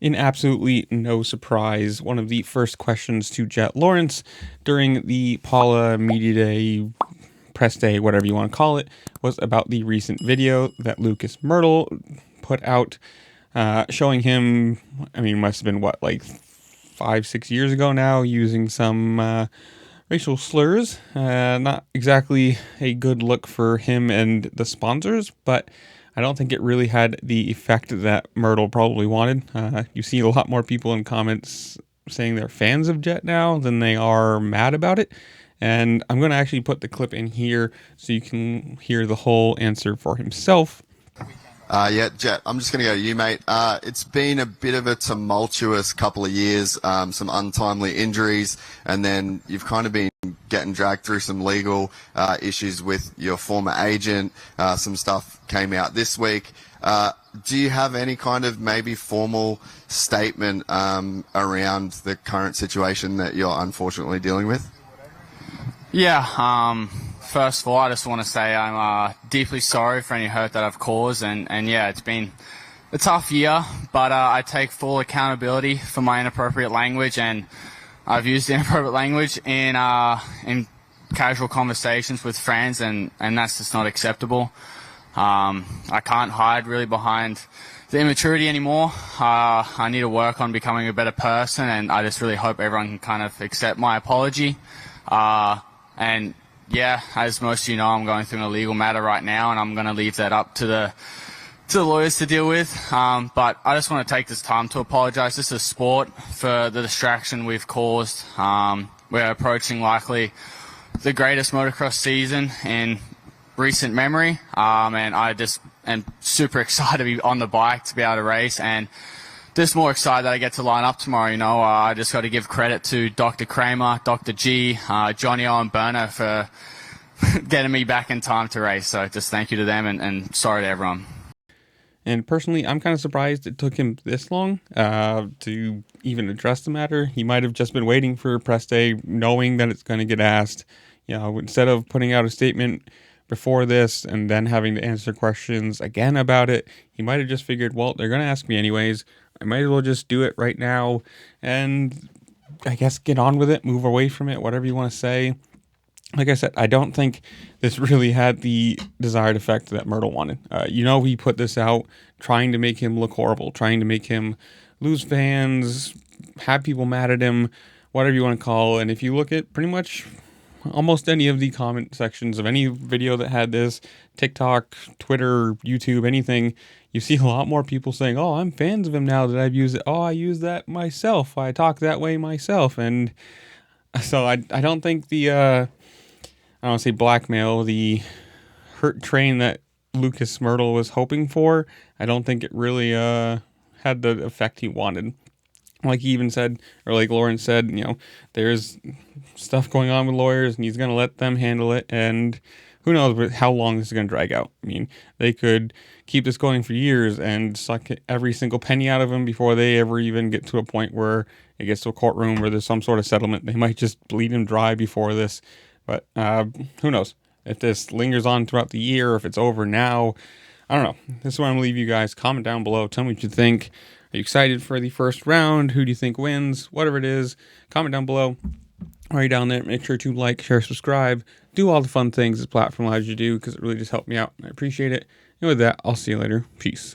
In absolutely no surprise, one of the first questions to Jett Lawrence during the Paula Media Day, Press Day, whatever you want to call it, was about the recent video that Lucas Myrtle put out, showing him, I mean, must have been what, like 5-6 years ago now, using some racial slurs. Not exactly a good look for him and the sponsors, but I don't think it really had the effect that Myrtle probably wanted. You see a lot more people in comments saying they're fans of Jett now than they are mad about it. And I'm going to actually put the clip in here so you can hear the whole answer for himself. Yeah, Jett, I'm just going to go to you, mate. It's been a bit of a tumultuous couple of years, some untimely injuries, and then you've kind of been getting dragged through some legal issues with your former agent. Some stuff came out this week. Do you have any kind of maybe formal statement around the current situation that you're unfortunately dealing with? Yeah, first of all, I just want to say I'm deeply sorry for any hurt that I've caused, and yeah, it's been a tough year, but I take full accountability for my inappropriate language, and I've used inappropriate language in casual conversations with friends, and that's just not acceptable. I can't hide really behind the immaturity anymore. I need to work on becoming a better person, and I just really hope everyone can kind of accept my apology. And yeah, as most of you know, I'm going through a legal matter right now, and I'm going to leave that up to the lawyers to deal with. But I just want to take this time to apologize. This is sport for the distraction we've caused. We're approaching likely the greatest motocross season in recent memory, and I just am super excited to be on the bike, to be able to race, and just more excited that I get to line up tomorrow. You know, I just got to give credit to Dr. Kramer, Dr. G, Johnny O and Berner for getting me back in time to race. So just thank you to them, and sorry to everyone. And personally, I'm kind of surprised it took him this long to even address the matter. He might have just been waiting for press day, knowing that it's going to get asked. You know, instead of putting out a statement before this and then having to answer questions again about it, he might have just figured, well, they're going to ask me anyways. I might as well just do it right now and I guess get on with it, move away from it, whatever you want to say. Like I said, I don't think this really had the desired effect that Myrtle wanted. He put this out trying to make him look horrible, trying to make him lose fans, have people mad at him, whatever you want to call it. And if you look at pretty much almost any of the comment sections of any video that had this, TikTok, Twitter, YouTube, anything, you see a lot more people saying, oh, I'm fans of him now that I've used it. Oh, I use that myself. I talk that way myself. And so I don't think I don't want to say blackmail, the hurt train that Lucas Myrtle was hoping for, I don't think it really had the effect he wanted. Like he even said, or like Lawrence said, there's stuff going on with lawyers and he's going to let them handle it. And who knows how long this is going to drag out. I mean, they could keep this going for years and suck every single penny out of him before they ever even get to a point where it gets to a courtroom where there's some sort of settlement. They might just bleed him dry before this. But who knows? If this lingers on throughout the year, or if it's over now, I don't know. This is where I'm going to leave you guys. Comment down below. Tell me what you think. Are you excited for the first round? Who do you think wins? Whatever it is, comment down below. While you're down there, make sure to like, share, subscribe. Do all the fun things this platform allows you to do because it really just helped me out. I appreciate it. And with that, I'll see you later. Peace.